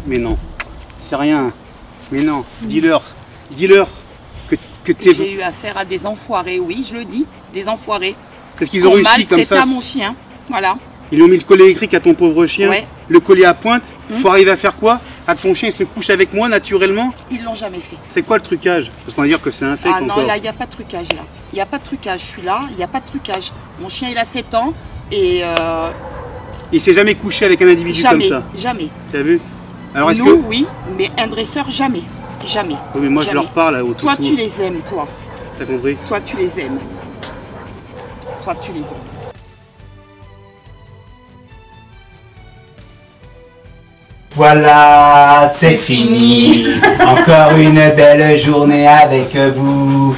Mais non, c'est rien. Mais non, dis-leur que t'es... J'ai eu affaire à des enfoirés, oui, je le dis, des enfoirés. Parce qu'ils ont réussi comme ça. À mon chien, voilà. Ils ont mis le collier électrique à ton pauvre chien, ouais. Le collier à pointe, pour arriver à faire quoi? À ton chien se couche avec moi naturellement? Ils l'ont jamais fait. C'est quoi le trucage? Parce qu'on va dire que c'est un fake encore. Ah non, là, il n'y a pas de trucage, là. Il n'y a pas de trucage, je suis là, il n'y a pas de trucage. Mon chien, il a 7 ans et... Il s'est jamais couché avec un individu jamais, comme ça? Jamais. T'as vu? Alors est-ce Nous, que... oui, mais un dresseur, jamais. Jamais. Oui, mais moi, jamais. je leur parle au Toi, tu les aimes, toi. T'as compris? Toi, tu les aimes. Toi, tu les aimes. Voilà, c'est fini. Encore une belle journée avec vous.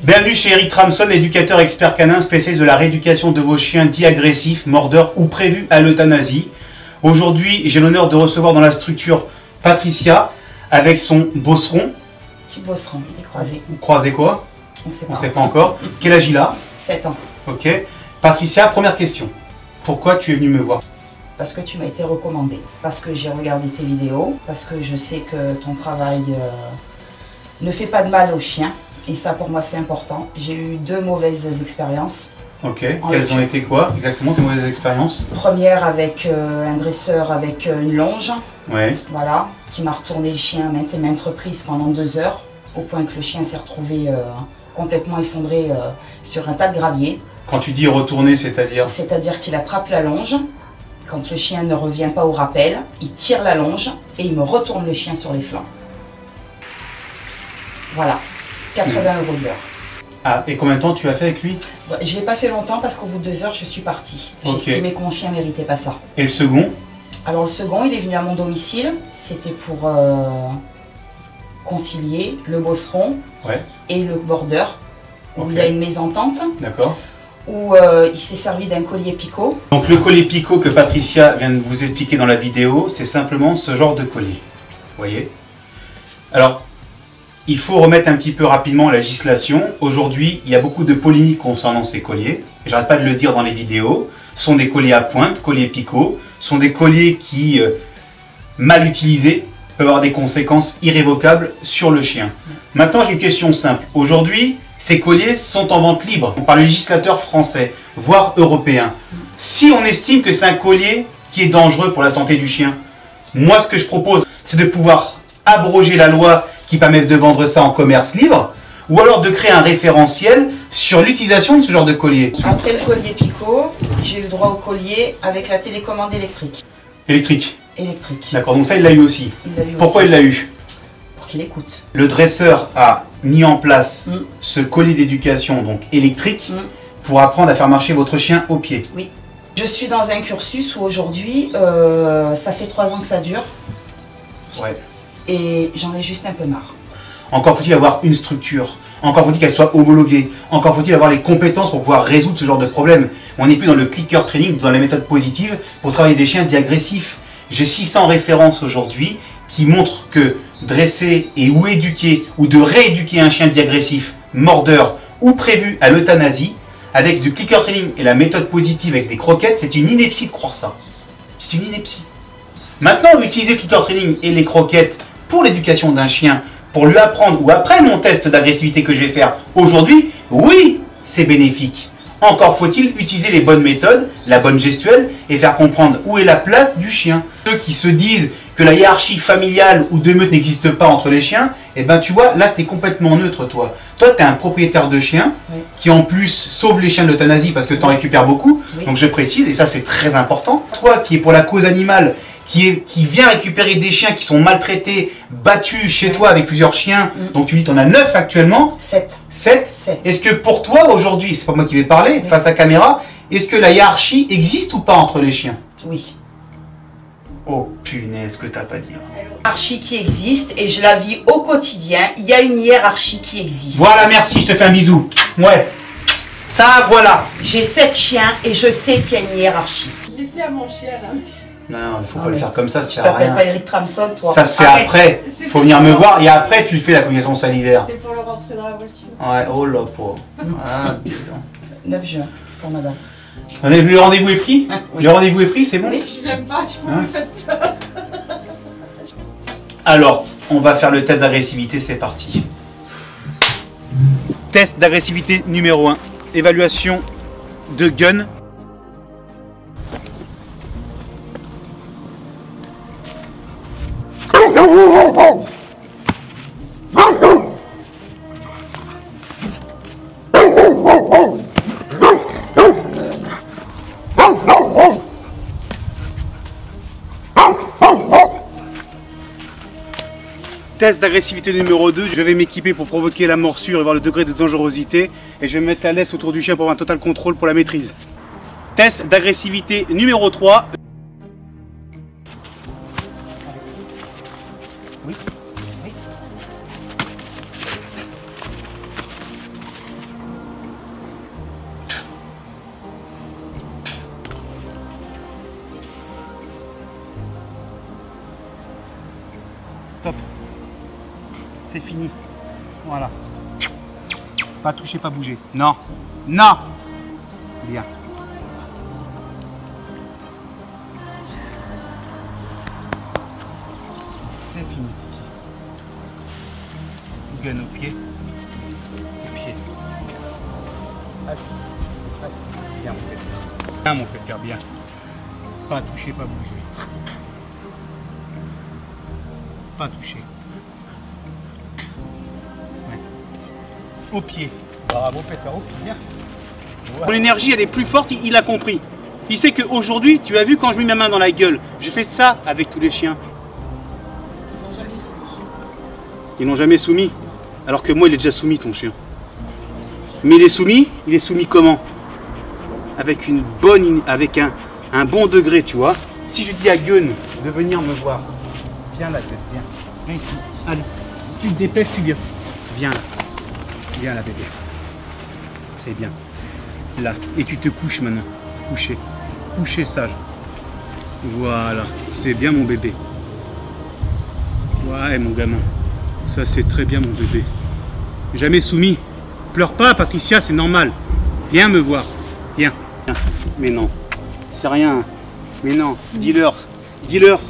Bienvenue chez Eric Tramson, éducateur expert canin spécialiste de la rééducation de vos chiens dits agressifs, mordeurs ou prévus à l'euthanasie. Aujourd'hui, j'ai l'honneur de recevoir dans la structure Patricia avec son bosseron. Petit bosseron, il est croisé. Croisé quoi? On sait pas. On ne sait pas encore. Quel âge il a? 7 ans. Ok. Patricia, première question. Pourquoi tu es venue me voir? Parce que tu m'as été recommandé, parce que j'ai regardé tes vidéos, parce que je sais que ton travail ne fait pas de mal aux chiens. Et ça, pour moi, c'est important. J'ai eu 2 mauvaises expériences. Ok. Quelles ont été quoi exactement tes mauvaises expériences? Première avec un dresseur avec une longe. Ouais. Voilà. Qui m'a retourné le chien à maintes et maintes reprises pendant 2 heures. Au point que le chien s'est retrouvé complètement effondré sur un tas de gravier. Quand tu dis retourner, c'est-à-dire? C'est-à-dire qu'il attrape la longe. Quand le chien ne revient pas au rappel, il tire la longe et il me retourne le chien sur les flancs. Voilà, 80 € de l'heure. Ah, et combien de temps tu as fait avec lui? Je ne l'ai pas fait longtemps parce qu'au bout de 2 heures, je suis partie. Okay. J'estimais que mon chien ne méritait pas ça. Et le second? Alors le second, il est venu à mon domicile. C'était pour concilier le bosseron et le border. Où il y a une mésentente. D'accord. Où il s'est servi d'un collier picot. Donc le collier picot que Patricia vient de vous expliquer dans la vidéo, c'est simplement ce genre de collier. Vous voyez? Alors, il faut remettre un petit peu rapidement la législation. Aujourd'hui, il y a beaucoup de polémiques concernant ces colliers. J'arrête pas de le dire dans les vidéos. Ce sont des colliers à pointe, colliers picot. Ce sont des colliers qui, mal utilisés, peuvent avoir des conséquences irrévocables sur le chien. Maintenant, j'ai une question simple. Aujourd'hui, ces colliers sont en vente libre par le législateur français, voire européen. Si on estime que c'est un collier qui est dangereux pour la santé du chien, moi ce que je propose, c'est de pouvoir abroger la loi qui permet de vendre ça en commerce libre, ou alors de créer un référentiel sur l'utilisation de ce genre de collier. Après le collier picot, j'ai eu le droit au collier avec la télécommande électrique. Électrique. Électrique. D'accord, donc ça il l'a eu aussi. Pourquoi il l'a eu? Qu'il écoute. Le dresseur a mis en place ce collier d'éducation donc électrique pour apprendre à faire marcher votre chien au pied. Oui. Je suis dans un cursus où aujourd'hui, ça fait 3 ans que ça dure. Ouais. Et j'en ai juste un peu marre. Encore faut-il avoir une structure. Encore faut-il qu'elle soit homologuée. Encore faut-il avoir les compétences pour pouvoir résoudre ce genre de problème. On n'est plus dans le clicker training, dans les méthodes positives pour travailler des chiens dits agressifs. J'ai 600 références aujourd'hui qui montrent que dresser et ou éduquer ou de rééduquer un chien dit agressif, mordeur ou prévu à l'euthanasie avec du clicker training et la méthode positive avec des croquettes, c'est une ineptie de croire ça. C'est une ineptie. Maintenant, utiliser le clicker training et les croquettes pour l'éducation d'un chien, pour lui apprendre ou après mon test d'agressivité que je vais faire aujourd'hui, oui, c'est bénéfique. Encore faut-il utiliser les bonnes méthodes, la bonne gestuelle et faire comprendre où est la place du chien. Ceux qui se disent que la hiérarchie familiale ou de meute n'existe pas entre les chiens, eh ben tu vois, là tu es complètement neutre toi. Toi tu es un propriétaire de chien qui en plus sauve les chiens de l'euthanasie parce que tu en récupères beaucoup, donc je précise et ça c'est très important. Toi qui es pour la cause animale, qui vient récupérer des chiens qui sont maltraités, battus chez toi avec plusieurs chiens, donc tu dis tu en as 9 actuellement. 7. 7. Est-ce que pour toi aujourd'hui, c'est pas moi qui vais parler, face à caméra, est-ce que la hiérarchie existe ou pas entre les chiens? Oui. Oh punaise, que t'as pas dit. Hiérarchie qui existe et je la vis au quotidien, il y a une hiérarchie qui existe. Voilà, merci, je te fais un bisou. Ouais. Ça, voilà. J'ai 7 chiens et je sais qu'il y a une hiérarchie. Dites-le à mon chien là. Non, il faut pas le faire comme ça, ça Tu sert à rien. t'appelles pas Eric Tramson, toi. Ça se fait après. Faut venir me voir et après tu fais la communication salivaire. C'était pour le rentrer dans la voiture. Ouais, oh là, pauvre. Ah, putain. 9 juin pour madame. Le rendez-vous est pris? Oui. Le rendez-vous est pris, c'est bon? Je l'aime pas, je peux me faire peur. Alors, on va faire le test d'agressivité, c'est parti. Test d'agressivité numéro 1. Évaluation de gun. Test d'agressivité numéro 2, je vais m'équiper pour provoquer la morsure et voir le degré de dangerosité. Et je vais me mettre à l'aise autour du chien pour avoir un total contrôle pour la maîtrise. Test d'agressivité numéro 3. Oui. Oui. Stop. C'est fini. Voilà. Pas toucher, pas bouger. Non. Non. Bien. C'est fini. Gun au pied. Au pied. Assis. Assis. Bien mon père. Bien mon père, bien. Pas toucher, pas bouger. Pas toucher. Au pied. Bravo Pétard, au pied, bien. Mon énergie elle est plus forte, il a compris. Il sait qu'aujourd'hui, tu as vu quand je mets ma main dans la gueule, je fais ça avec tous les chiens. Ils n'ont jamais soumis. Ils n'ont jamais soumis. Alors que moi il est déjà soumis ton chien. Mais il est soumis comment? Avec une bonne, avec un bon degré, tu vois. Si je dis à Gun de venir me voir, viens là, viens. Viens ici. Allez, tu te dépêches, tu viens. Viens là. Viens là bébé. C'est bien. Là. Et tu te couches maintenant. Couché. Couché sage. Voilà. C'est bien mon bébé. Ouais mon gamin. Ça c'est très bien mon bébé. Jamais soumis. Pleure pas Patricia, c'est normal. Viens me voir. Viens. Mais non. C'est rien. Mais non. Dis-leur. Dis-leur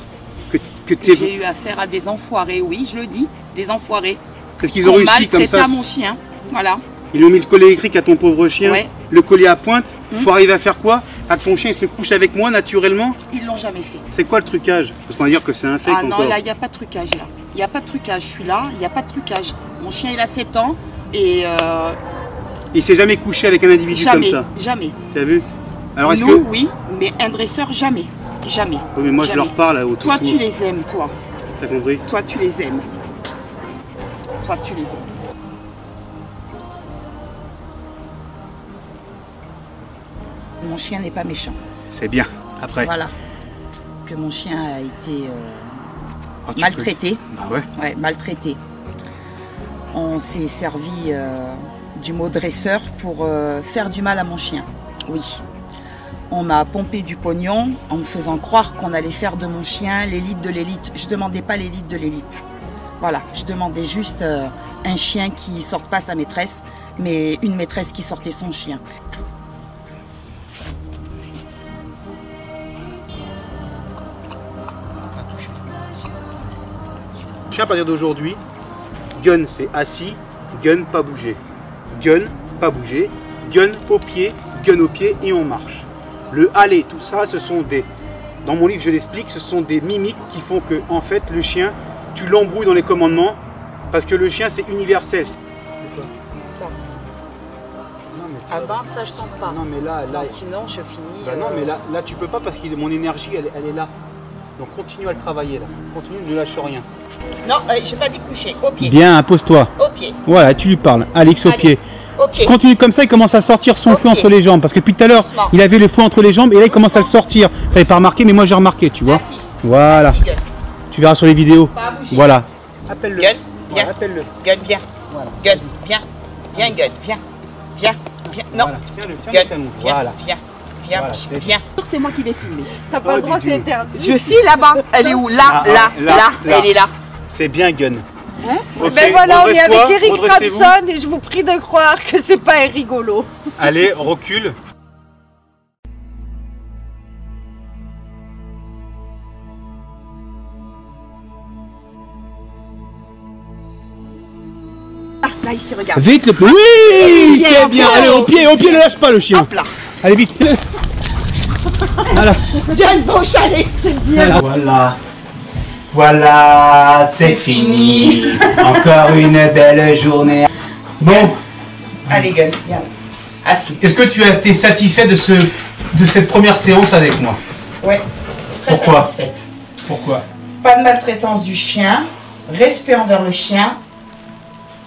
que t'es... J'ai eu affaire à des enfoirés, oui, je le dis. Des enfoirés. Est-ce qu'ils ont réussi comme ça? À mon chien. Voilà. Ils ont mis le collier électrique à ton pauvre chien, ouais. Le collier à pointe, pour arriver à faire quoi? À que ton chien se couche avec moi naturellement? Ils l'ont jamais fait. C'est quoi le trucage? Parce qu'on va dire que c'est un fake ah encore. Non, là, il n'y a pas de trucage. Là. Il n'y a pas de trucage. Je suis là, il n'y a pas de trucage. Mon chien, il a 7 ans et... Il s'est jamais couché avec un individu jamais, comme ça? Jamais. Tu as vu? Alors est-ce Nous, que... oui, mais un dresseur, jamais. Jamais. Oui, mais moi, jamais. je leur parle au Toi, tu les aimes, toi. T'as compris? Toi, tu les aimes. Toi, tu les aimes. Mon chien n'est pas méchant. C'est bien. Après. Voilà. Que mon chien a été tu maltraité. Bah ouais. Ouais, maltraité. On s'est servi du mot dresseur pour faire du mal à mon chien. Oui. On m'a pompé du pognon en me faisant croire qu'on allait faire de mon chien l'élite de l'élite. Je ne demandais pas l'élite de l'élite. Voilà, je demandais juste un chien qui ne sorte pas sa maîtresse, mais une maîtresse qui sortait son chien. À partir d'aujourd'hui, gun c'est assis, gun pas bouger. Gun pas bouger, gun au pied et on marche. Le aller, tout ça, ce sont des... Dans mon livre, je l'explique, ce sont des mimiques qui font que, en fait, le chien, tu l'embrouilles dans les commandements, parce que le chien, c'est universel. Ça. Non, mais avant, ça, je tente pas. Non, mais là... Non, sinon, je finis... Bah non, mais là, tu peux pas, parce que mon énergie, elle est là. Donc, continue à le travailler, là. Continue, ne lâche rien. Non, je vais pas dit coucher, au pied. Bien, pose-toi. Au pied. Voilà, tu lui parles. Alix, au pied. Au pied. Continue comme ça, il commence à sortir son fouet entre les jambes. Parce que depuis tout à l'heure, il avait le fouet entre les jambes et là, il commence à le sortir. Tu n'avais pas remarqué, mais moi, j'ai remarqué, tu vois. Assis. Voilà. Assis, tu verras sur les vidéos. Pas à bouger. Voilà. Appelle-le. Gueule, viens. Voilà, appelle-le. Gueule, viens. Voilà. Gueule, viens. Viens, gueule, viens. Viens. Viens. Non. Voilà. Tiens-le, Gueule, tiens-le. viens. Voilà. Viens. Viens. Voilà, Viens. C'est moi qui l'ai filmé. T'as pas le droit, c'est interdit. Je suis là-bas. Elle est où? Là, là. Elle est là. C'est bien, Gun. Hein? Redresse- Ben voilà, on est avec redresse-toi, Eric redressez-vous. Frapson et je vous prie de croire que c'est pas rigolo. Allez, recule. Là, ici, regarde. Vite le plus. Oui, Bien, c'est bien. Allez, au pied, ne lâche pas le chien. Hop là. Allez, vite. Voilà. Bien le beau chalet, c'est bien. Voilà. Voilà, c'est fini. Encore une belle journée. Bon, Allez, Gun, viens. Assis. est-ce que tu as été satisfait de cette première séance avec moi? Ouais, très Pourquoi? satisfaite. Pourquoi? Pas de maltraitance du chien, respect envers le chien,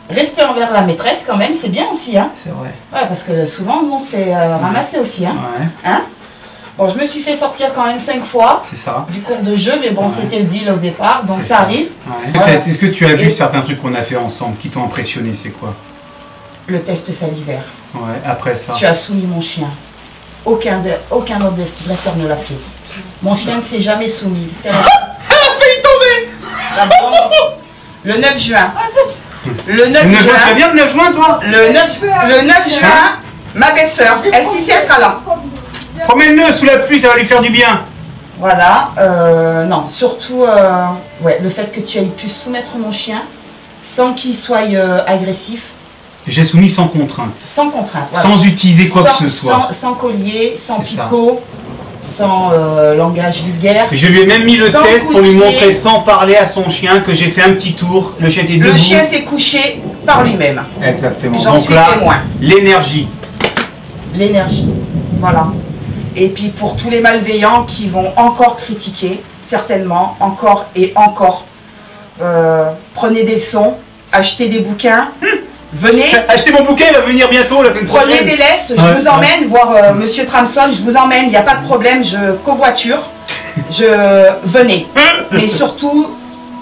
respect envers la maîtresse quand même, c'est bien aussi. Hein. C'est vrai. Ouais, parce que souvent on se fait ramasser aussi. Hein. Ouais, Hein. Bon, je me suis fait sortir quand même 5 fois c'est ça. du cours de jeu, mais bon, Ouais. c'était le deal au départ, donc C'est ça ça. arrive. Ouais. Voilà. Est-ce que tu as vu Et- certains trucs qu'on a fait ensemble qui t'ont impressionné? C'est quoi? Le test salivaire. Ouais, après ça. Tu as soumis mon chien. Aucun autre dresseur ne l'a fait. Mon chien ne s'est jamais soumis. Parce qu'elle a failli tomber. Le 9 juin. Le 9 Tu juin. viens le 9 juin, toi? Le 9 juin, ma belle-sœur, elle sera là. Promène-le sous la pluie, ça va lui faire du bien. Voilà, non, surtout ouais, le fait que tu aies pu soumettre mon chien sans qu'il soit agressif, J'ai soumis sans contrainte. sans contrainte. Voilà. Sans utiliser quoi Sans- que ce soit. Sans collier, sans C'est ça. picot, sans langage vulgaire. Je lui ai même mis le Sans test coup pour de lui pied. montrer sans parler à son chien que j'ai fait un petit tour. Le chien était debout. Le chien s'est couché par lui-même. Exactement. J'en Donc suis là, témoin. l'énergie. L'énergie. Voilà. Et puis pour tous les malveillants qui vont encore critiquer, certainement, encore et encore, prenez des leçons, achetez des bouquins, venez, Achetez mon bouquet, il va venir bientôt. La semaine prenez prochaine. des laisses, je Ouais, vous ouais. emmène voir Monsieur Tramson, je vous emmène, il n'y a pas de problème, je covoiture, venez. Mais surtout,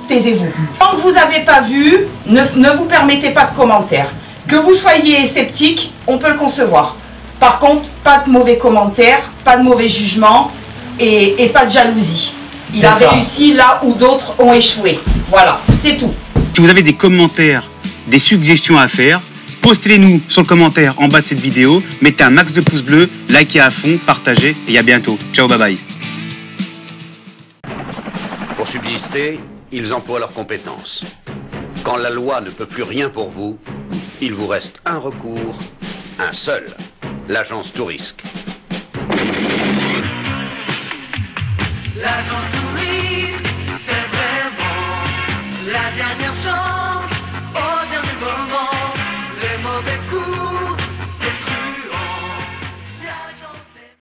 taisez-vous. Tant que vous n'avez pas vu, ne vous permettez pas de commentaires. Que vous soyez sceptique, on peut le concevoir. Par contre, pas de mauvais commentaires, pas de mauvais jugements et pas de jalousie. Il C'est a ça. réussi là où d'autres ont échoué. Voilà, c'est tout. Si vous avez des commentaires, des suggestions à faire, postez-les-nous sur le commentaire en bas de cette vidéo. Mettez un max de pouces bleus, likez à fond, partagez et à bientôt. Ciao, bye bye. Pour subsister, ils emploient leurs compétences. Quand la loi ne peut plus rien pour vous, il vous reste un recours, un seul, l'agence Tourisque. L'agent touriste, c'est vraiment la dernière chance. Au dernier moment, les mauvais coups